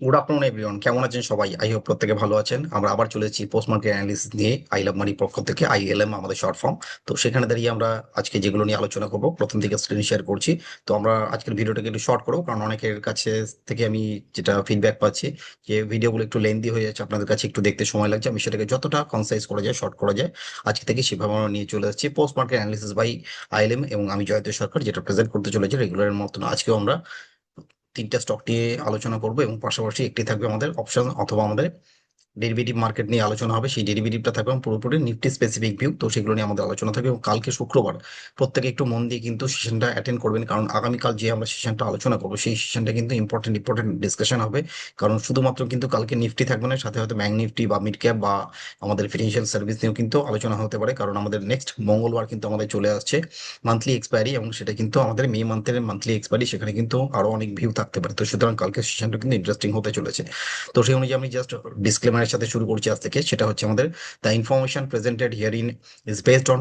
Good afternoon everyone, কেমন আছেন সবাই? আই হোপ প্রত্যেকে ভালো আছেন। আমরা আবার চলে এসেছি পোস্ট মার্কেট অ্যানালিসিস নিয়ে, আই লাভ মানি পক্ষ থেকে, ILM আমাদের শর্ট ফর্ম। তো সেখানে দাঁড়িয়ে আমরা আজকে যেগুলো নিয়ে আলোচনা করব, প্রথম থেকে স্ক্রিন শেয়ার করছি। তো আমরা আজকের ভিডিওটাকে একটু শর্ট করবো, কারণ অনেকের কাছে থেকে আমি যেটা ফিডব্যাক পাচ্ছি যে ভিডিওগুলো একটু লেন্দি হয়ে যাচ্ছে, আপনাদের কাছে একটু দেখতে সময় লাগছে। আমি সেটাকে যতটা কনসাইজ করা যায়, শর্ট করা যায়, আজকে থেকে সেভাবে আমরা নিয়ে চলে আসছি post market analysis by ILM, এবং আমি জয়ন্ত সরকার, যেটা প্রেজেন্ট করতে চলেছি রেগুলারের মতন। আজকেও আমরা তিনটা স্টক নিয়ে আলোচনা করবো, এবং পাশাপাশি একটি থাকবে আমাদের অপশন অথবা আমাদের ডেরিভেটিভ মার্কেট নিয়ে আলোচনা হবে। সেই ডেরিভেটিভটা থাকবে পুরোপুরি নিফটি স্পেসিফিক ভিউ। তো সেগুলো নিয়ে আমাদের আলোচনা থাকবে, এবং কালকে শুক্রবার প্রত্যেকে একটু মন দিয়ে কিন্তু সেশনটা অ্যাটেন্ড করবেন, কারণ আগামীকাল যে আমরা সেশনটা আলোচনা করবো সেই সেশনটা কিন্তু ইম্পর্টেন্ট ইম্পর্টেন্ট ডিসকাশন হবে। কারণ শুধুমাত্র কিন্তু কালকে নিফটি থাকবে না, সাথে হয়তো ব্যাংক নিফটি বা মিড ক্যাপ বা আমাদের ফিনান্সিয়াল সার্ভিস নিয়েও কিন্তু আলোচনা হতে পারে, কারণ আমাদের নেক্সট মঙ্গলবার কিন্তু আমাদের চলে আসছে মান্থলি এক্সপায়ারি, এবং সেটা কিন্তু আমাদের মে মান্থের মান্থলি এক্সপায়ারি। সেখানে কিন্তু আরো অনেক ভিউ থাকতে পারে। তো সুতরাং কালকে সেশনটা কিন্তু ইন্টারেস্টিং হতে চলেছে। তো সেই অনুযায়ী আমি জাস্ট ডিসক্লেমারের সাথে শুরু করছি আজ থেকে। সেটা হচ্ছে আমাদের, the information presented herein is based on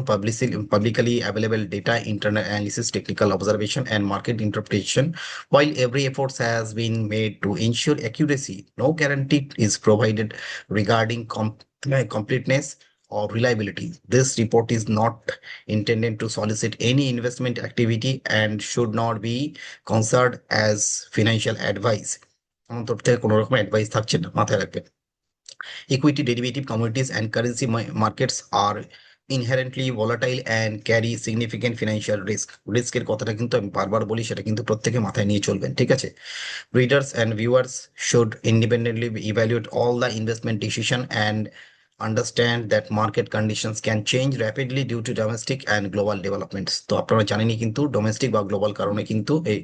publicly available data, internal analysis, technical observation and market interpretation. While every effort has been made to ensure accuracy, no guarantee is provided regarding completeness or reliability. This report is not intended to solicit any investment activity and should not be considered as financial advice. আমার তরফ থেকে কোনো রকম advice থাকছে না, মাথায় রাখবেন। Equity, derivative, commodities, and currency markets are inherently volatile and carry significant financial risk. রিস্কের কথাটা কিন্তু আমি বারবার বলি, সেটা কিন্তু প্রত্যেকে মাথায় নিয়ে চলবেন, ঠিক আছে? Readers and viewers should independently evaluate all the investment decision and understand that market conditions can change rapidly due to domestic and global developments. তো আপনারা জানেনই কিন্তু ডোমেস্টিক বা গ্লোবাল কারণে কিন্তু এই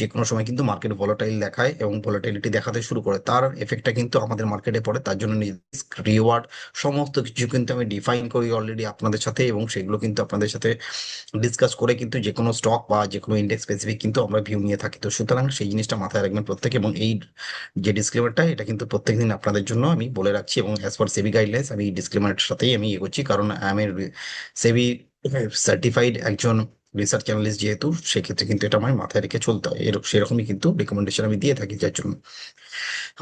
যে কোনো সময় কিন্তু মার্কেট ভলাটাইল দেখায়, এবং ভলাটিলিটি দেখাতে শুরু করে, তার এফেক্টটা কিন্তু আমাদের মার্কেটে পড়ে। তার জন্য রিস্ক রিওয়ার্ড সমস্ত কিছু কিন্তু আমি ডিফাইন করি অলরেডি আপনাদের সাথে, এবং সেগুলো কিন্তু আপনাদের সাথে ডিসকাস করে কিন্তু যে কোনো স্টক বা যে কোনো ইন্ডেক্স স্পেসিফিক কিন্তু আমরা ভিউ নিয়ে থাকি। তো সুতরাং সেই জিনিসটা মাথায় রাখবেন প্রত্যেকে, এবং এই যে ডিসক্লেমারটা, এটা কিন্তু প্রত্যেকদিন আপনাদের জন্য আমি বলে রাখছি, এবং অ্যাজ পার সেবি গাইডলাইন্স আমি ডিসক্লেমারের সাথেই আমি এগোচ্ছি, কারণ আমি সেবি সার্টিফাইড একজন রিসার্চ অ্যানালিস্ট, যেহেতু সেক্ষেত্রে কিন্তু এটা আমার মাথায় রেখে চলতে হয়। সেরকমই কিন্তু রিকমেন্ডেশন আমি দিয়ে থাকি। যার জন্য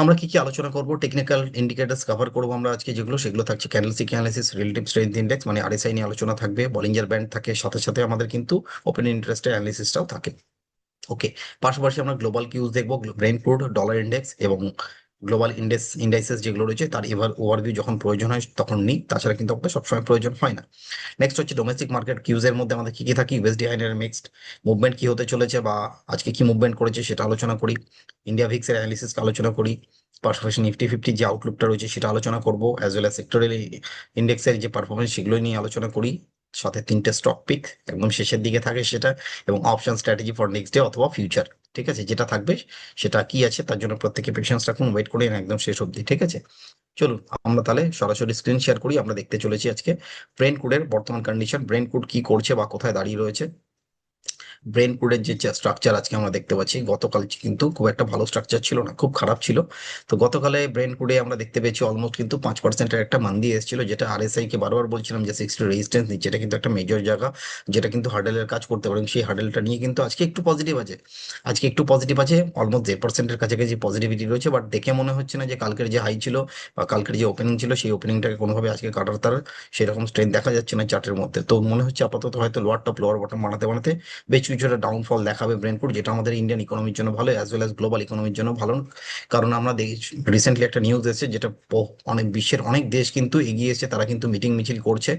আমরা কি কি আলোচনা করব, টেকনিক্যাল ইন্ডিকেটরস কভার করবো আমরা আজকে, যেগুলো সেগুলো থাকছে candlestick analysis, relative strength index মানে RSI নিয়ে আলোচনা থাকবে, বলিঞ্জার ব্যান্ড থাকে, সাথে সাথে আমাদের কিন্তু ওপেন ইন্টারেস্টের অ্যানালিসিসটাও থাকে। ওকে, পাশাপাশি আমরা গ্লোবাল কিউজ দেখবো, ব্রেন্ট ক্রুড, ডলার ইন্ডেক্স এবং গ্লোবাল ইন্ডাইসেস যেগুলো রয়েছে তার এবার ওভারভিউ যখন প্রয়োজন হয় তখন নিই, তাছাড়া কিন্তু আমাদের সবসময় প্রয়োজন হয় না। নেক্সট হচ্ছে ডোমেস্টিক মার্কেট কিউজের মধ্যে আমাদের কি কি থাকে, ইউএসডি আইনের মিক্সড মুভমেন্ট কি হতে চলেছে, বা আজকে কি মুভমেন্ট করেছে সেটা আলোচনা করি। ইন্ডিয়া ভিক্স এর অ্যানালিসিস আলোচনা করি। পাশাপাশি নিফটি ফিফটি যে আউটলুকটা রয়েছে সেটা আলোচনা করবো, অ্যাজ ওয়েল অ্যাজ সেক্টরাল ইন্ডেক্সের যে পারফরমেন্স সেগুলো নিয়ে আলোচনা করি। সাথে তিনটে স্টক পিক একদম শেষের দিকে থাকে সেটা, এবং option strategy for next day অথবা ফিউচার। ঠিক আছে, যেটা থাকবে সেটা কি আছে তার জন্য প্রত্যেকে পেশেন্স রাখুন, ওয়েট করে একদম শেষ অবধি, ঠিক আছে? চলুন আমরা তাহলে সরাসরি স্ক্রিন শেয়ার করি। আমরা দেখতে চলেছি আজকে ব্রেন্ট ক্রুডের বর্তমান কন্ডিশন, ব্রেন্ট ক্রুড কি করছে বা কোথায় দাঁড়িয়ে রয়েছে। ব্রেন কোডের যে স্ট্রাকচার আজকে আমরা দেখতে পাচ্ছি, গতকাল কিন্তু খুব একটা ভালো স্ট্রাকচার ছিল না, খুব খারাপ ছিল। তো গতকালে ব্রেন কোডে আমরা দেখতে পেয়েছি অলমোস্ট কিন্তু 5%-এর একটা মান্দি এসেছিল, যেটা RSI কে বারবার বলছিলাম যে 60 রেজিস্ট্যান্স নিচ্ছে, এটা কিন্তু একটা মেজর জায়গা যেটা কিন্তু হার্ডেলের কাজ করতে পারে, এবং সেই হার্ডেলটা নিয়ে কিন্তু আজকে একটু পজিটিভ আছে। আজকে একটু পজিটিভ আছে, অলমোস্ট 0.5%-এর কাছাকাছি পজিটিভিটি রয়েছে, বাট দেখে মনে হচ্ছে না যে কালকের যে হাই ছিল বা কালকের যে ওপেনিং ছিল সেই ওপেনিংটাকে কোনোভাবে আজকে কাটার তার সেরকম স্ট্রেন্থ দেখা যাচ্ছে না চার্টের মধ্যে। তো মনে হচ্ছে আপাতত হয়তো লোয়ার টপ লোয়ার বটম বানাতে বানাতে বেশ কিছুটা ডাউনফল দেখাবে ব্রেনপুর, যেটা আমাদের ইন্ডিয়ান ইকোনমির জন্য ভালো, অ্যাজ ওয়েল অ্যাজ গ্লোবাল ইকোনমির জন্য ভালো। কারণ আমরা রিসেন্টলি একটা নিউজ এসেছে, যেটা অনেক বিশ্বের অনেক দেশ কিন্তু এগিয়ে এসেছে, তারা কিন্তু মিটিং মিছিল করছে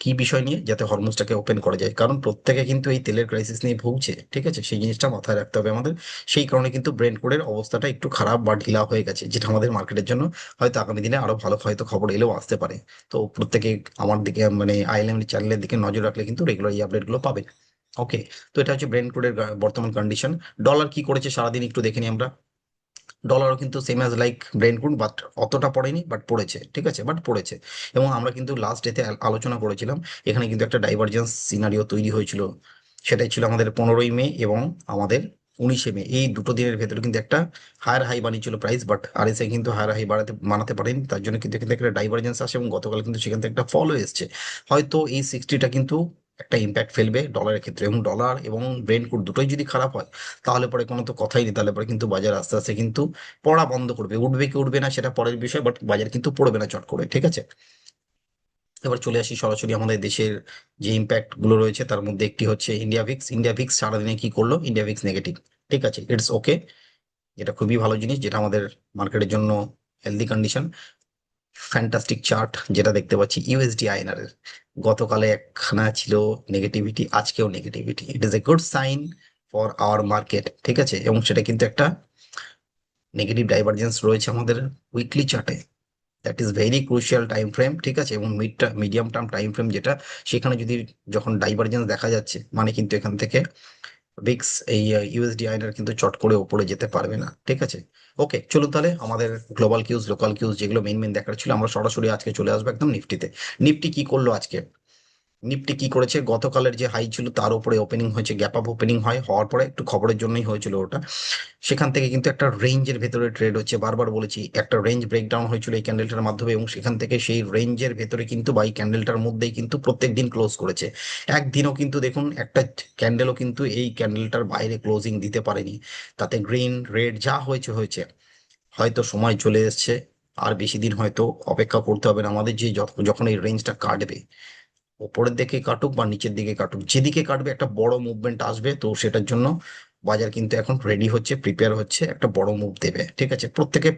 কি বিষয় নিয়ে, যাতে হরমুজটাকে ওপেন করা যায়, কারণ প্রত্যেকে কিন্তু এই তেলের ক্রাইসিস নিয়ে ভুগছে, ঠিক আছে? সেই জিনিসটা মাথায় রাখতে হবে আমাদের। সেই কারণে কিন্তু ব্রেন্ট কোডের অবস্থাটা একটু খারাপ বা ঢিলা হয়ে গেছে, যেটা আমাদের মার্কেটের জন্য হয়তো আগামী দিনে আরো ভালো হয়তো খবর এলেও আসতে পারে। তো প্রত্যেকে আমার দিকে মানে ILM চ্যানেলের দিকে নজর রাখলে কিন্তু রেগুলার এই আপডেটগুলো পাবে। ওকে, তো এটা হচ্ছে ব্রেন্ট ক্রুডের বর্তমান কন্ডিশন। ডলার কি করেছে সারাদিন একটু দেখে নিই আমরা। ডলারও কিন্তু same as like ব্রেন্ট crude, but অতটা পড়েনি, বাট পড়েছে, ঠিক আছে, বাট পড়েছে। এবং আমরা কিন্তু লাস্ট ডেতে আলোচনা করেছিলাম, এখানে কিন্তু একটা ডাইভারজেন্স সিনারিও তৈরি হয়েছিল। সেটাই ছিল আমাদের 15ই মে এবং আমাদের 19শে মে, এই দুটো দিনের ভেতরে কিন্তু একটা হায়ার হাই বানিয়েছিল প্রাইস, বাট RSI কিন্তু হায়ার হাই বানাতে পারেনি, তার জন্য কিন্তু এখান থেকে একটা ডাইভারজেন্স আসে, এবং গতকাল কিন্তু সেখান থেকে একটা ফলও এসছে। হয়তো এই 60টা কিন্তু একটা ইম্প্যাক্ট ফেলবে ডলারের ক্ষেত্রে, এবং ডলার এবং ব্রেন্ট ক্রুড দুটোই যদি খারাপ হয় তাহলে পরে কোনো তো কথাই নেই, তাহলে পরে কিন্তু বাজার আস্তে আস্তে কিন্তু পড়া বন্ধ করবে। উঠবে কি উঠবে না সেটা পরের বিষয়, বাট বাজার কিন্তু পড়বে না চট করে, ঠিক আছে। এবার চলে আসি সরাসরি আমাদের দেশের যে ইম্প্যাক্ট গুলো রয়েছে, তার মধ্যে একটি হচ্ছে ইন্ডিয়া ভিক্স। ইন্ডিয়া ভিক্স সারাদিনে কি করলো? ইন্ডিয়া ভিক্স নেগেটিভ, ঠিক আছে, ইটস ওকে। এটা খুবই ভালো জিনিস, যেটা আমাদের মার্কেটের জন্য হেলদি কন্ডিশন। ফ্যান্টাস্টিক চার্ট যেটা দেখতে পাচ্ছি ইউএসডি আইএনআর এর, গতকালে একখানা ছিল নেগেটিভিটি, আজকেও negativity. It is a good sign for our market, ঠিক আছে। এবং সেটা কিন্তু একটা নেগেটিভ ডাইভারজেন্স রয়েছে আমাদের উইকলি চার্টে, that is very crucial time frame, ঠিক আছে। এবং মিডিয়াম টার্ম টাইম ফ্রেম যেটা, সেখানে যদি যখন ডাইভারজেন্স দেখা যাচ্ছে, মানে কিন্তু এখান থেকে ভিক্স এই ইউএসডি আইএনআর কিন্তু চট করে ওপরে যেতে পারবে না, ঠিক আছে। ওকে, চলুন তাহলে আমাদের গ্লোবাল কিউজ লোকাল কিউজ যেগুলো মেন মেন দেখার ছিল, আমরা সরাসরি আজকে চলে আসবো একদম নিফটিতে। নিফটি কি করলো আজকে? নিফটি কি করেছে? গতকালের যে হাই ছিল তার উপরে ওপেনিং হয়েছে, গ্যাপ আপ ওপেনিং হয়, হওয়ার পরে একটু খবরের জন্যই হয়েছিল ওটা। সেখান থেকে কিন্তু একটা রেঞ্জের ভেতরে ট্রেড হচ্ছে, বারবার বলেছি একটা রেঞ্জ ব্রেকডাউন হয়েছিল এই ক্যান্ডেলটার মাধ্যমে, এবং সেখান থেকে সেই রেঞ্জের ভেতরে কিন্তু বাই ক্যান্ডেলটার মধ্যেই কিন্তু প্রত্যেক দিন ক্লোজ করেছে। একদিনও কিন্তু দেখুন একটা ক্যান্ডেলও কিন্তু এই ক্যান্ডেলটার বাইরে ক্লোজিং দিতে পারেনি। তাতে গ্রিন রেড যা হয়েছে হয়েছে, হয়তো সময় চলে এসছে, আর বেশি দিন হয়তো অপেক্ষা করতে হবে না আমাদের, যে যখন এই রেঞ্জটা কাটবে, ওপরের দিকে কাটুক বা নিচের দিকে কাটুক, যেদিকে কাটবে একটা বড় মুভমেন্ট আসবে, তো সেটার জন্য বাজার কিন্তু এখন রেডি হচ্ছে, প্রিপেয়ার হচ্ছে, একটা বড় মুভ দেবে, ঠিক আছে। প্রত্যেকে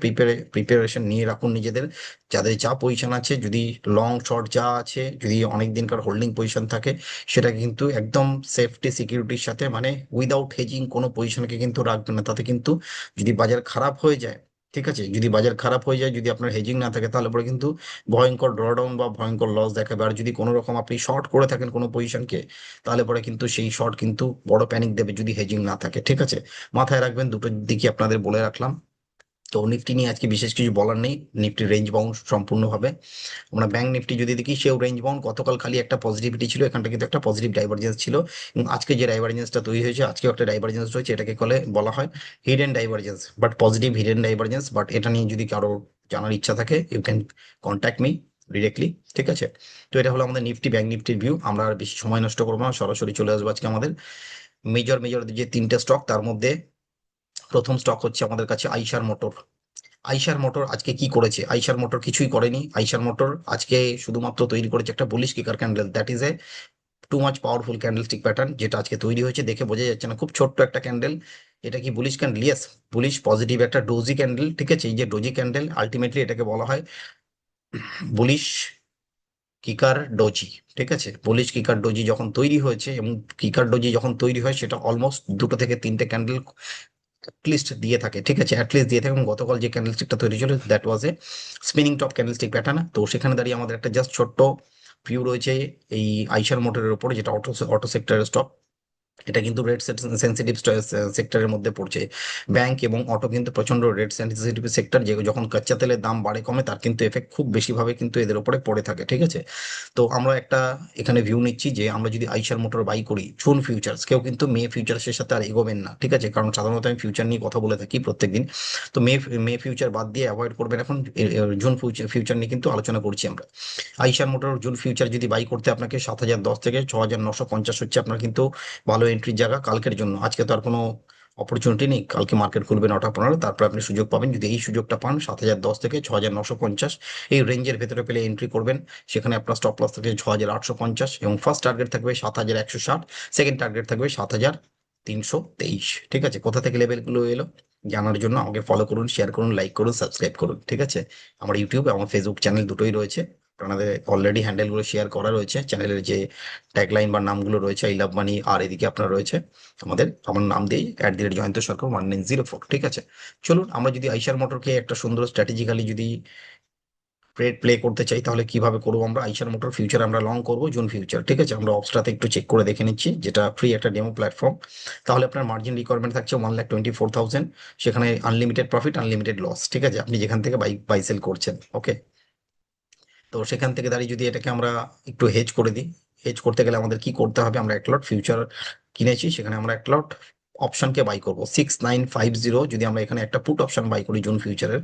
প্রিপারেশন নিয়ে রাখুন নিজেদের, যাদের যা পজিশন আছে, যদি লং শর্ট যা আছে, যদি অনেক দিনকার হোল্ডিং পজিশন থাকে, সেটা কিন্তু একদম সেফটি সিকিউরিটির সাথে, মানে উইদাউট হেজিং কোনো পজিশনকে কিন্তু রাখবেন না। তাতে কিন্তু যদি বাজার খারাপ হয়ে যায়, ঠিক আছে, যদি বাজার খারাপ হয়ে যায়, যদি আপনার হেজিং না থাকে, তাহলে পরে কিন্তু ভয়ঙ্কর ড্রডাউন বা ভয়ঙ্কর লস দেখাবে। আর যদি কোনো রকম আপনি শর্ট করে থাকেন কোনো পজিশনকে, তাহলে পরে কিন্তু সেই শর্ট কিন্তু বড় প্যানিক দেবে যদি হেজিং না থাকে, ঠিক আছে। মাথায় রাখবেন, দুটো দিকই আপনাদের বলে রাখলাম। তো নিফটি নিয়ে আজকে বিশেষ কিছু বলার নেই, নিফটি রেঞ্জ বাউন্ড সম্পূর্ণভাবে। আমরা ব্যাংক নিফটি যদি দেখি, সেও রেঞ্জ বাউন্ড। গতকাল খালি একটা পজিটিভিটি ছিল, এখানটা কিন্তু একটা পজিটিভ ডাইভারজেন্স ছিল, এবং আজকে যে ডাইভারজেন্সটা তৈরি হয়েছে, আজকেও একটা ডাইভারজেন্স রয়েছে, এটাকে বলা হয় hidden divergence, but positive hidden divergence. But এটা নিয়ে যদি কারো জানার ইচ্ছা থাকে, you can contact me directly, ঠিক আছে। তো এটা হলো আমাদের নিফটি ব্যাংক নিফটির ভিউ। আমরা আর বেশি সময় নষ্ট করবো না, সরাসরি চলে আসবো আজকে আমাদের মেজর মেজর যে তিনটে স্টক, তার মধ্যে প্রথম স্টক হচ্ছে আমাদের কাছে আইশার মোটর। আইশার মোটর আজকে কি করেছে? আইশার মোটর কিছুই করেনি। আইশার মোটর আজকে শুধুমাত্র তৈরি করেছে একটা bullish কিকার candle, that is a too much powerful candlestick pattern, যেটা আজকে তৈরি হয়েছে। দেখে বোঝা যাচ্ছে না, খুব ছোট্ট একটা ক্যান্ডেল। এটা কি bullish candle? Yes, bullish positive একটা ডোজি ক্যান্ডেল, ঠিক আছে। এই যে ডোজি ক্যান্ডেল, আলটিমেটলি এটাকে বলা হয় বুলিশ কিকার ডোজি, ঠিক আছে। বুলিশ কিকার ডোজি যখন তৈরি হয়েছে, এবং কিকার ডোজি যখন তৈরি হয়, সেটা অলমোস্ট দুটো থেকে তিনটে ক্যান্ডেল অ্যাটলিস্ট দিয়ে থাকে, ঠিক আছে, অ্যাটলিস্ট দিয়ে থাকে। এবং গতকাল যে ক্যান্ডেলস্টিকটা তৈরি ছিল, that was A spinning top candlestick pattern. তো সেখানে দাঁড়িয়ে আমাদের একটা জাস্ট ছোট্ট ভিউ রয়েছে এই আইশার মোটরের উপরে, যেটা অটো অটো সেক্টরের স্টক। এটা কিন্তু রেট সেন্সিটিভ সেক্টরের মধ্যে পড়ছে। ব্যাংক এবং অটো কিন্তু প্রচন্ড রেট সেন্সিটিভ সেক্টর, যে যখন কাঁচা তেলের দাম বাড়ে কমে, তার কিন্তু এফেক্ট খুব বেশিভাবে কিন্তু এদের উপরে পড়ে থাকে, ঠিক আছে। তো আমরা একটা এখানে ভিউ নিচ্ছি যে আমরা যদি আইশার মোটর বাই করি জুন ফিউচার্স, কেউ কিন্তু মে ফিউচার্সের সাথে আর এগোবেন না, ঠিক আছে। কারণ সাধারণত আমি ফিউচার নিয়ে কথা বলে থাকি প্রত্যেকদিন। তো মে ফিউচার বাদ দিয়ে অ্যাভয়েড করবেন এখন, জুন ফিউচার নিয়ে কিন্তু আলোচনা করছি আমরা। আইশার মোটর জুন ফিউচার যদি বাই করতে আপনাকে 7,010 থেকে 6,950 হচ্ছে আপনার কিন্তু ভালো এন্ট্রির জায়গা কালকের জন্য। আজকে তো আর কোনো অপরচুনিটি নেই, কালকে মার্কেট খুলবে 9টা 15, তারপর আপনি সুযোগ পাবেন। যদি এই সুযোগটা পান 7,010 থেকে 6,950 এই রেঞ্জের ভেতরে পেলে এন্ট্রি করবেন। সেখানে আপনার স্টপ লস থাকবে 6,850, এবং ফার্স্ট টার্গেট থাকবে 7,160, সেকেন্ড টার্গেট থাকবে 7,323, ঠিক আছে। কোথা থেকে লেভেলগুলো এলো জানার জন্য আমাকে ফলো করুন, শেয়ার করুন, লাইক করুন, সাবস্ক্রাইব করুন, ঠিক আছে। আমার ইউটিউব, আমার ফেসবুক চ্যানেল দুটোই রয়েছে। আপনাদের অলরেডি হ্যান্ডেলগুলো শেয়ার করা রয়েছে, চ্যানেলের যে ট্যাগলাইন বা নামগুলো রয়েছে, আই লাভ মানি, আর এদিকে আপনার রয়েছে আমার নাম দিয়ে @জয়ন্ত সরকার 1904, ঠিক আছে। চলুন, আমরা যদি আইশার মোটরকে একটা সুন্দর স্ট্র্যাটেজিক্যালি যদি ট্রেড প্লে করতে চাই, তাহলে কিভাবে করবো? আমরা আইশার মোটর ফিউচার আমরা লং করবো জুন ফিউচার, ঠিক আছে। আমরা অবস্ট্রাতে একটু চেক করে দেখে নিচ্ছি, যেটা ফ্রি একটা ডেমো প্ল্যাটফর্ম। তাহলে আপনার মার্জিন রিকোয়ারমেন্ট থাকছে 1,24,000, সেখানে আনলিমিটেড প্রফিট আনলিমিটেড লস, ঠিক আছে, আপনি যেখান থেকে বাই সেল করছেন, ওকে। তো সেখান থেকে দাঁড়িয়ে যদি এটাকে আমরা একটু হেজ করে দিই, হেজ করতে গেলে আমাদের কি করতে হবে? আমরা এক লট ফিউচার কিনেছি, সেখানে আমরা এক লট অপশনকে বাই করবো 6,950। যদি আমরা এখানে একটা পুট অপশন বাই করি জুন ফিউচারের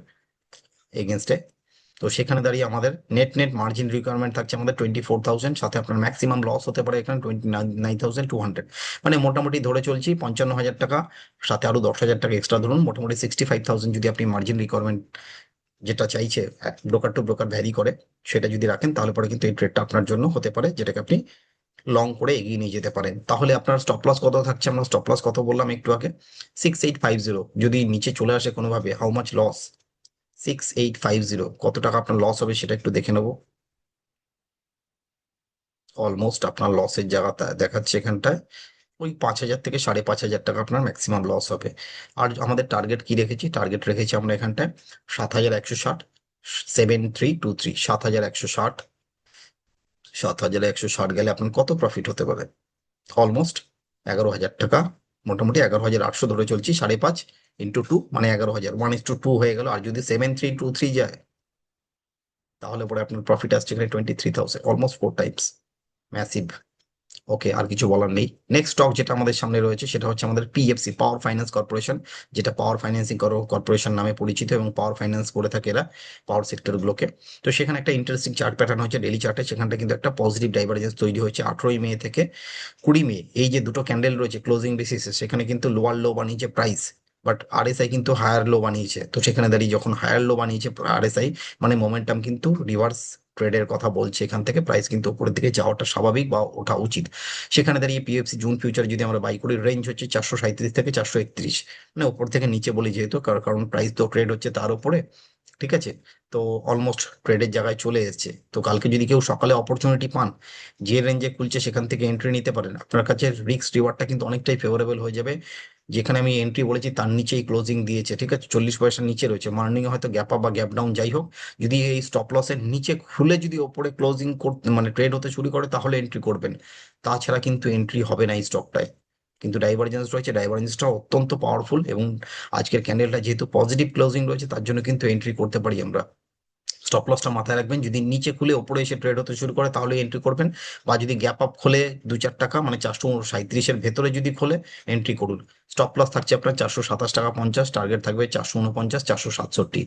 এগেনস্টে, তো সেখানে দাঁড়িয়ে আমাদের নেট নেট মার্জিন রিকোয়ারমেন্ট থাকছে আমাদের 24,000, সাথে আপনার ম্যাক্সিমাম লস হতে পারে এখানে 29,200। মানে মোটামুটি ধরে চলছি 55,000 টাকা, সাথে আরো 10,000 টাকা এক্সট্রা ধরুন, মোটামুটি 65,000 যদি আপনি মার্জিন রিকোয়ারমেন্ট যেটা চাইছে, ব্রোকার টু ব্রোকার ভ্যারি করে, সেটা যদি রাখেন তাহলে পরে কিন্তু এই ট্রেডটা আপনার জন্য হতে পারে, যেটাকে আপনি লং করে এগিয়ে নিয়ে যেতে পারেন। তাহলে আপনার স্টপ লস কত থাকছে, আমরা স্টপ লস কত বললাম একটু আগে, 6,850। যদি নিচে চলে আসে কোনোভাবে, হাউ মাচ লস, 6,850 কত টাকা আপনার লস হবে সেটা একটু দেখে নেবো। অলমোস্ট আপনার লসের জায়গাটা দেখাচ্ছে এখানটায় ওই 5,000 থেকে 5,500 টাকা আপনার ম্যাক্সিমাম লস হবে। আর আমাদের টার্গেট কি রেখেছি, টার্গেট রেখেছি আমরা এখানটায় 7,160, 7,323, 7,160। 7,160 গেলে আপনার কত প্রফিট হতে পারে, অলমোস্ট 11,000 টাকা। মোটামুটি 11,800 ধরে চলছি, 5.5 ইন্টু 2 মানে 11,000, 1:2 হয়ে গেল। আর যদি 7,323 যায় তাহলে পরে আপনার প্রফিট আসছে এখানে 23,000, অলমোস্ট 4 টাইমস, ম্যাসিভ। ওকে, আর কিছু বলার নেই। নেক্সট স্টক যেটা আমাদের সামনে রয়েছে সেটা হচ্ছে আমাদের পিএফসি, পাওয়ার ফাইন্যান্স কর্পোরেশন, যেটা পাওয়ার ফাইন্যান্সিং কর্পোরেশন নামে পরিচিত, এবং পাওয়ার ফাইন্যান্স করে থাকে এরা পাওয়ার সেক্টরগুলোকে। তো সেখানে একটা ইন্টারেস্টিং চার্ট প্যাটার্ন হচ্ছে ডেলি চার্টে, সেখানটা কিন্তু একটা পজিটিভ ডাইভারজেন্স তৈরি হয়েছে 18ই মে থেকে 20 মে। এই যে দুটো ক্যান্ডেল রয়েছে ক্লোজিং বেসিসে, সেখানে কিন্তু লোয়ার লো বানিয়েছে প্রাইস, বাট আরএসআই কিন্তু হায়ার লো বানিয়েছে। তো সেখানে দাঁড়িয়ে যখন হায়ার লো বানিয়েছে আরএসআই, মানে মোমেন্টাম কিন্তু রিভার্স ট্রেডের কথা বলছে, এখান থেকে প্রাইস কিন্তু উপরের দিকে যাওয়াটা স্বাভাবিক বা ওঠা উচিত। সেখানে দাঁড়িয়ে পিএফসি জুন ফিউচার যদি আমরা বাই করি, রেঞ্জ হচ্ছে 437 থেকে 431, মানে উপর থেকে নিচে বলি যেহেতু, কারণ প্রাইস তো ট্রেড হচ্ছে তার উপরে, ঠিক আছে। তো অলমোস্ট ট্রেডের জায়গায় চলে এসেছে। তো কালকে যদি কেউ সকালে অপরচুনিটি পান, যে রেঞ্জে খুলছে সেখান থেকে এন্ট্রি নিতে পারেন, আপনার কাছে রিস্ক রিওয়ার্ডটা কিন্তু অনেকটাই ফেভারেবল হয়ে যাবে। যেখানে আমি এন্ট্রি বলেছি তার নিচেই ক্লোজিং দিয়েছে, ঠিক আছে, 40 পয়সার নিচে রয়েছে। মর্নিং এ হয়তো গ্যাপ আপ বা গ্যাপ ডাউন যাই হোক, যদি এই স্টপ লসের নিচে খুলে যদি ওপরে ক্লোজিং করতে মানে ট্রেড হতে শুরু করে তাহলে এন্ট্রি করবেন, তাছাড়া কিন্তু এন্ট্রি হবে না এই স্টকটায়। কিন্তু ডাইভারজেন্স রয়েছে, ডাইভারজেন্সটা অত্যন্ত পাওয়ারফুল, এবং আজকের ক্যান্ডেলটা যেহেতু পজিটিভ ক্লোজিং রয়েছে তার জন্য কিন্তু এন্ট্রি করতে পারি আমরা। স্টপ লসটা মাথায় রাখবেন, যদি নিচে খুলে ওপরে এসে ট্রেড হতে শুরু করে তাহলে এন্ট্রি করবেন, বা যদি গ্যাপ আপ খোলে 2-4 টাকা মানে 437-এর ভেতরে যদি খোলে এন্ট্রি করুন। স্টপ লস থাকছে আপনার 427 টাকা 50, টার্গেট থাকবে 449, 467।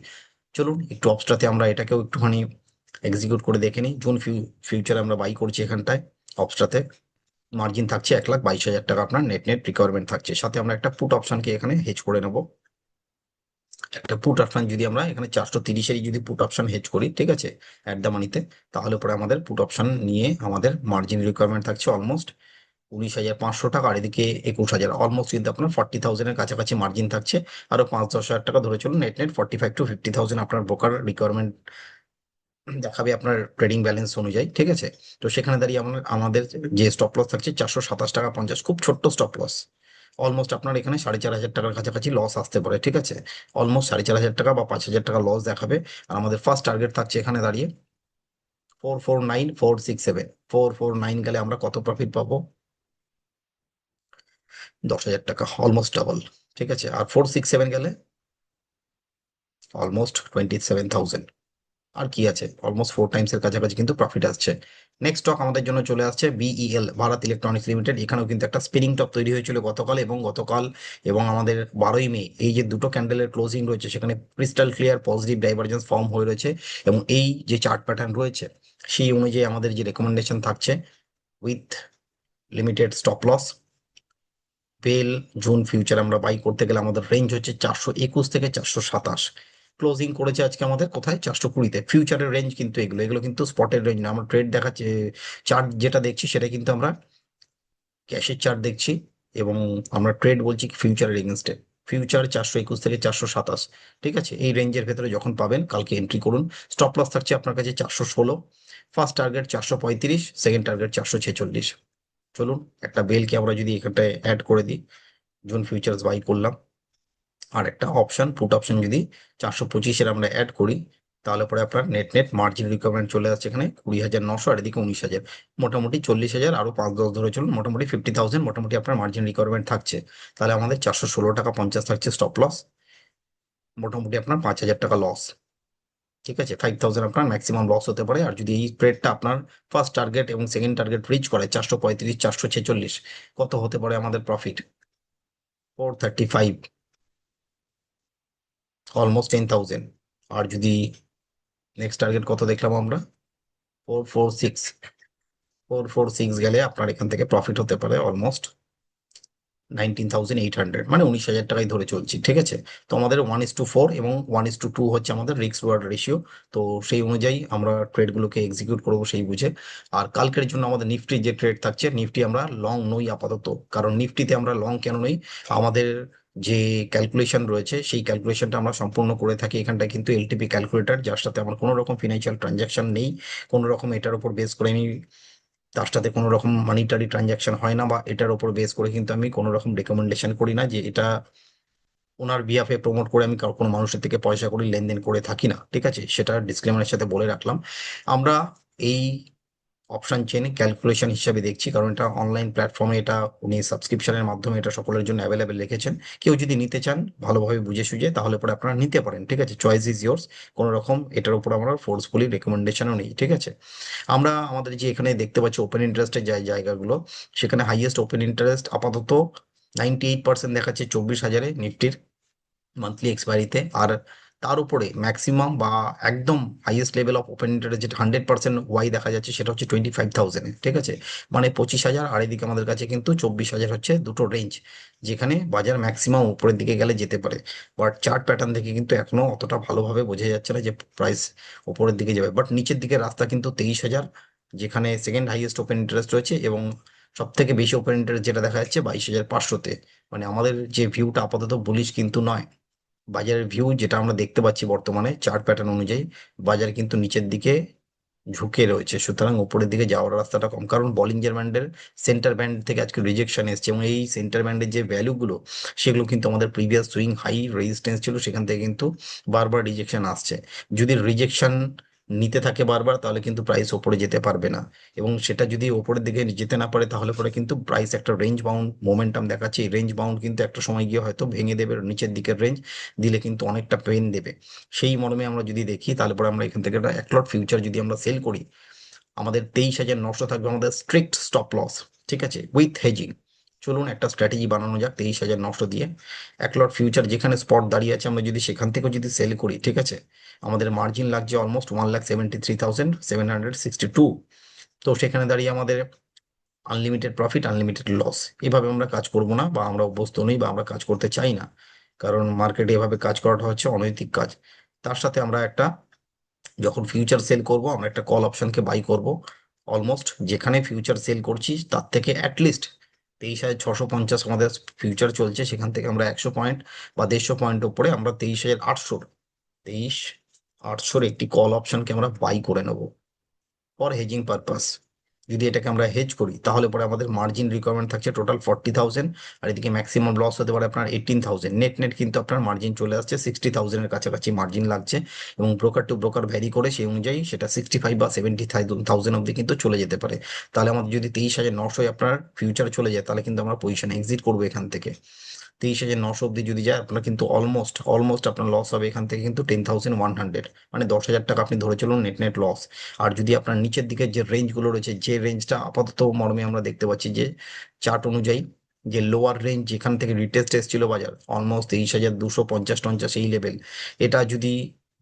চলুন একটু অবস্ট্রাতে আমরা এটাকেও একটুখানি এক্সিকিউট করে দেখে নিই। জুন ফিউচার আমরা বাই করছি এখানটায় অবস্ট্রাতে, মার্জিন থাকছে 1,22,000 টাকা, আপনার নেট নেট রিকোয়ারমেন্ট থাকছে। সাথে আমরা একটা পুট অপশনকে এখানে হেজ করে নেবো। একটা পুট অপশন যদি আমরা এখানে 430-এরই যদি পুট অপশন হেজ করি, ঠিক আছে, অ্যাট দ্য মানিতে, তাহলে পরে আমাদের পুট অপশন নিয়ে আমাদের মার্জিন রিকোয়ারমেন্ট থাকছে অলমোস্ট 19,500 টাকা, আর এদিকে 21,000, অলমোস্ট কিন্তু আপনার 40,000-এর কাছাকাছি মার্জিন থাকছে। আরো 5-10 হাজার টাকা ধরে চলুন, নেট নেট 45 to 50,000 আপনার ব্রোকার রিকোয়ারমেন্ট দেখাবে আপনার ট্রেডিং ব্যালেন্স অনুযায়ী, ঠিক আছে। তো সেখানে দাঁড়িয়ে আমাদের যে স্টপ লস থাকছে 427 টাকা 50, খুব ছোট্ট স্টপ লস। অলমোস্ট আপনার এখানে 4,500 টাকার কাছাকাছি লস আসতে পারে, ঠিক আছে। অলমোস্ট 4,500 টাকা বা 5,000 টাকা লস দেখাবে। আর আমাদের ফার্স্ট টার্গেট থাকছে এখানে দাঁড়িয়ে 449,467, 449 গেলে আমরা কত প্রফিট পাবো, 10,000 টাকা, অলমোস্ট ডাবল, ঠিক আছে। আর 467 গেলে অলমোস্ট 27,000। আর কি আছে, অলমোস্ট 4 টাইমস এর কাছাকাছি কিন্তু প্রফিট আসছে। নেক্সট স্টক আমাদের জন্য চলে আসছে বিইএল, ভারত ইলেকট্রনিক্স লিমিটেড। এখানেও কিন্তু একটা স্পিনিং টপ তৈরি হয়েছিল গতকাল এবং আমাদের 12ই মে, এই যে দুটো ক্যান্ডেলের ক্লোজিং রয়েছে সেখানে crystal clear positive divergence form হয়ে রয়েছে, এবং এই যে চার্ট প্যাটার্ন রয়েছে সেই অনুযায়ী আমাদের যে রেকমেন্ডেশন থাকছে with limited stop loss, BEL June future আমরা বাই করতে গেলে আমাদের রেঞ্জ হচ্ছে 421 থেকে 427। ক্লোজিং করেছে আজকে আমাদের কোথায়, 420-তে। ফিউচারের রেঞ্জ কিন্তু এগুলো এগুলো কিন্তু স্পটের রেঞ্জ না, আমরা ট্রেড দেখাচ্ছে, চার্ট যেটা দেখছি সেটা কিন্তু আমরা ক্যাশের চার্ট দেখছি, এবং আমরা ট্রেড বলছি ফিউচারের এগেনস্টে। ফিউচার 421 থেকে 427, ঠিক আছে। এই রেঞ্জের ভেতরে যখন পাবেন কালকে এন্ট্রি করুন। স্টপ লস থাকছে আপনার কাছে 416, ফার্স্ট টার্গেট 435, সেকেন্ড টার্গেট 446। চলুন একটা বেলকে আমরা যদি এখানটায় অ্যাড করে দিই, জুন ফিউচার্স বাই করলাম, আর একটা অপশন পুট অপশন যদি 425-এর আমরা অ্যাড করি, তাহলে পরে আপনার নেট নেট মার্জিন রিকোয়ারমেন্ট চলে আসছে এখানে 20,900, আর এদিকে 19,000, মোটামুটি 40,000, আরো 5-10 ধরে চলুন, মোটামুটি 50,000 মোটামুটি আপনার মার্জিন রিকোয়ারমেন্ট থাকছে। তাহলে আমাদের 416 টাকা 50 থাকছে স্টপ লস, মোটামুটি আপনার 5,000 টাকা লস, ঠিক আছে। 5,000 আপনার ম্যাক্সিমাম লস হতে পারে। আর যদি এই স্প্রেডটা আপনার ফার্স্ট টার্গেট এবং সেকেন্ড টার্গেট রিচ করে 435, 446, কত হতে পারে আমাদের প্রফিট, 435, অলমোস্ট 10,000। আর যদি নেক্সট টার্গেট কত দেখলাম আমরা? 446। 446 গেলে আপনার এখান থেকে প্রফিট হতে পারে অলমোস্ট 19,800, মানে 19,000 টাকায় ধরে চলছি, ঠিক আছে। তো আমাদের 1:4 এবং 1:2 হচ্ছে আমাদের রিস্ক রিওয়ার্ড রেশিও। তো সেই অনুযায়ী আমরা ট্রেডগুলোকে এক্সিকিউট করবো সেই বুঝে। আর কালকের জন্য আমাদের নিফটি যে ট্রেড থাকছে, নিফটি আমরা লং নই আপাতত। কারণ নিফটিতে আমরা লং কেন নই, আমাদের যে ক্যালকুলেশন রয়েছে সেই ক্যালকুলেশনটা আমরা সম্পূর্ণ করে থাকি এখানটায় কিন্তু এলটিপি ক্যালকুলেটর, যার সাথে আমার কোনো রকম ফিনান্সিয়াল ট্রানজাকশন নেই। কোনো রকম এটার উপর বেস করে আমি, তার সাথে কোনো রকম মানিটারি ট্রানজাকশন হয় না, বা এটার উপর বেস করে কিন্তু আমি কোনো রকম রেকমেন্ডেশন করি না যে এটা ওনার বিহাফে প্রমোট করে আমি কোনো মানুষের থেকে পয়সা করে লেনদেন করে থাকি না, ঠিক আছে। সেটা ডিসক্লেমারের সাথে বলে রাখলাম। আমরা এই অপশন চেনে ক্যালকুলেশন হিসাবে দেখছি, কারণ এটা অনলাইন প্ল্যাটফর্মে, এটা উনি সাবস্ক্রিপশনের মাধ্যমে এটা সকলের জন্য অ্যাভেলেবেল রেখেছেন। কেউ যদি নিতে চান ভালোভাবে বুঝে সুঝে, তাহলে পরে আপনারা নিতে পারেন, ঠিক আছে। Choice is yours. কোনো রকম এটার উপর আমরা ফোর্সফুলি রেকমেন্ডেশনও নেই, ঠিক আছে। আমরা আমাদের যে এখানে দেখতে পাচ্ছি ওপেন ইন্টারেস্টের জায়গাগুলো, সেখানে হাইয়েস্ট ওপেন ইন্টারেস্ট আপাতত 98% দেখাচ্ছে 24,000-এ নিফটির মান্থলি এক্সপায়ারিতে। আর তার উপরে ম্যাক্সিমাম বা একদম highest level of open interest যেটা 100% ওয়াই দেখা যাচ্ছে, সেটা হচ্ছে 25,000-এ, ঠিক আছে। মানে 25,000, আর এদিকে আমাদের কাছে কিন্তু 24,000 হচ্ছে দুটো রেঞ্জ, যেখানে বাজার ম্যাক্সিমাম উপরের দিকে গেলে যেতে পারে। বাট চার্ট প্যাটার্ন থেকে কিন্তু এখনো অতটা ভালোভাবে বোঝা যাচ্ছে না যে প্রাইস উপরের দিকে যাবে। বাট নিচের দিকে রাস্তা কিন্তু 23,000, যেখানে সেকেন্ড হাইয়েস্ট ওপেন ইন্টারেস্ট রয়েছে, এবং সব থেকে বেশি ওপেন ইন্টারেস্ট যেটা দেখা যাচ্ছে 22,500-তে। মানে আমাদের যে ভিউটা আপাতত বুলিশ কিন্তু নয়। বাজারের ভিউ যেটা আমরা দেখতে পাচ্ছি বর্তমানে চার্ট প্যাটার্ন অনুযায়ী, বাজার কিন্তু নিচের দিকে ঝুঁকে রয়েছে। সুতরাং উপরের দিকে যাওয়ার রাস্তাটা কম, কারণ বলিঞ্জার ব্যান্ডের সেন্টার ব্যান্ড থেকে আজকে রিজেকশন এসছে, এবং এই সেন্টার ব্যান্ডের যে ভ্যালুগুলো, সেগুলো কিন্তু আমাদের প্রিভিয়াস সুইং হাই রেজিস্ট্যান্স ছিল, সেখান থেকে কিন্তু বারবার রিজেকশন আসছে। যদি রিজেকশন নিতে থাকে বারবার, তাহলে কিন্তু প্রাইস ওপরে যেতে পারবে না। এবং সেটা যদি ওপরের দিকে যেতে না পারে, তাহলে পরে কিন্তু প্রাইস একটা রেঞ্জ বাউন্ড মোমেন্টাম দেখাচ্ছে। এই রেঞ্জ বাউন্ড কিন্তু একটা সময় গিয়ে হয়তো ভেঙে দেবে নিচের দিকের রেঞ্জ, দিলে কিন্তু অনেকটা পেন দেবে। সেই মর্মে আমরা যদি দেখি, তাহলে পরে আমরা এখান থেকে একটা এক লট ফিউচার যদি আমরা সেল করি, আমাদের 23,900 থাকবে আমাদের স্ট্রিক্ট স্টপ লস, ঠিক আছে, উইথ হেজিং। চলুন একটা স্ট্র্যাটেজি বানানো যাক 23,900 দিয়ে। এক লট ফিউচার যেখানে স্পট দাঁড়িয়ে আছে, আমরা যদি সেখান থেকেও যদি সেল করি, ঠিক আছে, আমাদের মার্জিন লাগছে অলমোস্ট 1,73,762। তো সেখানে দাঁড়িয়ে আমাদের আনলিমিটেড প্রফিট, আনলিমিটেড লস। এভাবে আমরা কাজ করব না, বা আমরা অভ্যস্ত নই, বা আমরা কাজ করতে চাই না। কারণ মার্কেটে এভাবে কাজ করাটা হচ্ছে অনৈতিক কাজ। তার সাথে আমরা একটা, যখন ফিউচার সেল করব, আমরা একটা কল অপশনকে বাই করব। অলমোস্ট যেখানে ফিউচার সেল করছি তার থেকে অ্যাটলিস্ট 23,650 আমাদের ফিউচার চলছে, সেখান থেকে আমরা 100 পয়েন্ট বা 150 পয়েন্ট উপরে আমরা 23,800 একটি কল অপশনকে আমরা বাই করে নেব ফর হেজিং পারপাস। যদি এটাকে আমরা হেজ করি, তাহলে পরে আমাদের মার্জিন রিকোয়ারমেন্ট থাকছে টোটাল 40,000, আর এদিকে ম্যাক্সিমাম লস হতে পারে আপনার 18,000। নেট নেট কিন্তু আপনার মার্জিন চলে আসছে 60,000-এর কাছাকাছি মার্জিন লাগছে, এবং ব্রোকার টু ব্রোকার ভ্যারি করে সেই অনুযায়ী সেটা 65 বা 70,000 অব্দি কিন্তু চলে যেতে পারে। তাহলে আমাদের যদি 23,900 আপনার ফিউচার চলে যায়, তাহলে কিন্তু আমরা পজিশন এক্সিট করবো এখান থেকে। 23,900 অব্দি যদি যায়, আপনার কিন্তু অলমোস্ট অলমোস্ট আপনার লস হবে এখান থেকে কিন্তু 10,100, মানে 10,000 টাকা আপনি ধরে চলুন নেট নেট লস। আর যদি আপনার নিচের দিকে যে রেঞ্জগুলো রয়েছে, যে রেঞ্জটা আপাতত মর্মে আমরা দেখতে পাচ্ছি যে চার্ট অনুযায়ী, যে লোয়ার রেঞ্জ যেখান থেকে রিটেস্ট এসেছিল বাজার অলমোস্ট 23,250 এই লেভেল, এটা যদি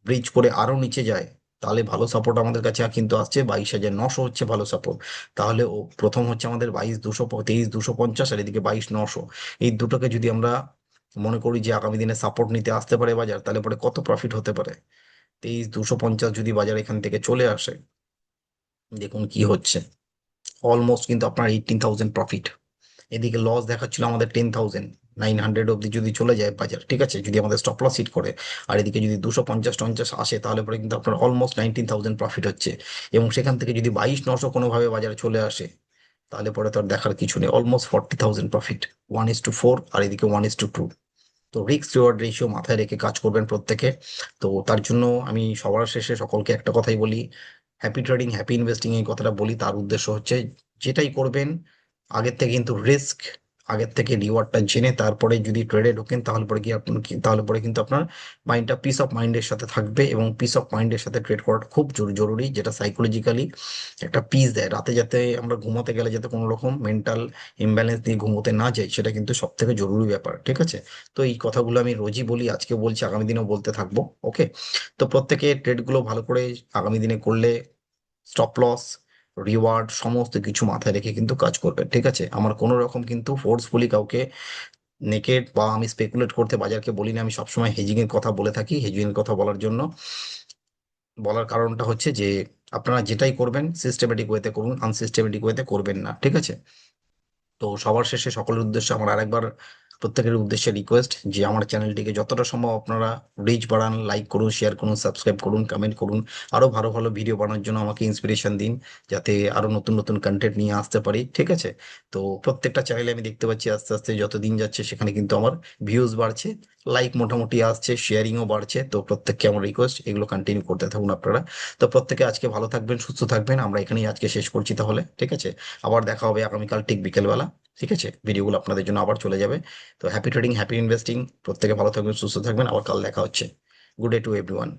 ব্রিজ করে আরো নিচে যায়, তাহলে ভালো সাপোর্ট আমাদের কাছে কিন্তু আসছে 22,900 হচ্ছে ভালো সাপোর্ট। তাহলে ও প্রথম হচ্ছে আমাদের 22,200, 23,250, আর এদিকে 22,900। এই দুটোকে যদি আমরা মনে করি যে আগামী দিনে সাপোর্ট নিতে আসতে পারে বাজার, তাহলে পরে কত প্রফিট হতে পারে। 23,250 যদি বাজার এখান থেকে চলে আসে, দেখুন কি হচ্ছে, অলমোস্ট কিন্তু আপনার 18,000 প্রফিট। এদিকে লস দেখাচ্ছিল আমাদের 10,900 অব্দি যদি চলে যায় বাজার, ঠিক আছে, যদি আমাদের স্টপ লস হিট করে। আর এদিকে যদি 250 আসে, তাহলে পরে কিন্তু আপনার অলমোস্ট 19,000 প্রফিট হচ্ছে। এবং সেখান থেকে যদি 22,900 কোনোভাবে বাজারে চলে আসে, তাহলে পরে তো আর দেখার কিছু নেই, অলমোস্ট 40,000 প্রফিট। 1:4, আর এদিকে 1:2। তো রিস্ক রিওয়ার্ড রেশিও মাথায় রেখে কাজ করবেন প্রত্যেকে। তো তার জন্য আমি সবার শেষে সকলকে একটা কথাই বলি, হ্যাপি ট্রেডিং, হ্যাপি ইনভেস্টিং, এই কথাটা বলি। তার উদ্দেশ্য হচ্ছে যেটাই করবেন আগের থেকে কিন্তু রিস্ক আগের থেকে রিওয়ার্ডটা জেনে তারপরে যদি ট্রেডে ঢোকেন তাহলে পরে কিন্তু আপনার মাইন্ডটা পিস অফ মাইন্ডের সাথে থাকবে, এবং পিস অফ মাইন্ডের সাথে ট্রেড করাটা খুব জরুরি, যেটা সাইকোলজিক্যালি একটা পিস দেয় রাতে, যাতে আমরা ঘুমাতে গেলে যাতে কোনো রকম মেন্টাল ইমব্যালেন্স দিয়ে ঘুমোতে না যাই, সেটা কিন্তু সব থেকে জরুরি ব্যাপার, ঠিক আছে? তো এই কথাগুলো আমি রোজই বলি, আজকে বলছি, আগামী দিনেও বলতে থাকবো। ওকে, তো প্রত্যেকে ট্রেডগুলো ভালো করে আগামী দিনে করলে স্টপ লস, রিওয়ার্ড সমস্ত কিছু মাথায় রেখে কিন্তু কাজ করবেন, ঠিক আছে? আমার কোনো রকম কিন্তু ফোর্সফুলি কাউকে নেকেড বা আমি স্পেকুলেট করতে বাজারকে বলি না। আমি সবসময় হেজিং এর কথা বলে থাকি। হেজিং এর কথা বলার কারণটা হচ্ছে যে আপনারা যেটাই করবেন সিস্টেমেটিক ওয়েতে করুন, আনসিস্টেমেটিক ওয়েতে করবেন না, ঠিক আছে? তো সবার শেষে সকলের উদ্দেশ্যে আমার আরেকবার প্রত্যেকের উদ্দেশ্যে রিকোয়েস্ট যে আমার চ্যানেলটিকে যতটা সম্ভব আপনারা রিচ বাড়ান, লাইক করুন, শেয়ার করুন, সাবস্ক্রাইব করুন, কমেন্ট করুন, আরো ভালো ভালো ভিডিও বানানোর জন্য আমাকে ইন্সপিরেশন দিন, যাতে আরো নতুন নতুন কন্টেন্ট নিয়ে আসতে পারি, ঠিক আছে? তো প্রত্যেকটা চ্যানেলে আমি দেখতে পাচ্ছি আস্তে আস্তে যত দিন যাচ্ছে সেখানে কিন্তু আমার ভিউজ বাড়ছে, লাইক মোটামুটি আসছে, শেয়ারিংও বাড়ছে। তো প্রত্যেককে আমার রিকোয়েস্ট এগুলো কন্টিনিউ করতে থাকুন আপনারা। তো প্রত্যেকে আজকে ভালো থাকবেন, সুস্থ থাকবেন। আমরা এখানেই আজকে শেষ করছি তাহলে, ঠিক আছে? আবার দেখা হবে আগামীকাল ঠিক বিকেলবেলা, ঠিক আছে? ভিডিওগুলো আপনাদের জন্য আবার চলে যাবে। তো হ্যাপি ট্রেডিং, হ্যাপি ইনভেস্টিং, প্রত্যেকে ভালো থাকবেন, সুস্থ থাকবেন, আবার কাল দেখা হচ্ছে। Good day to everyone.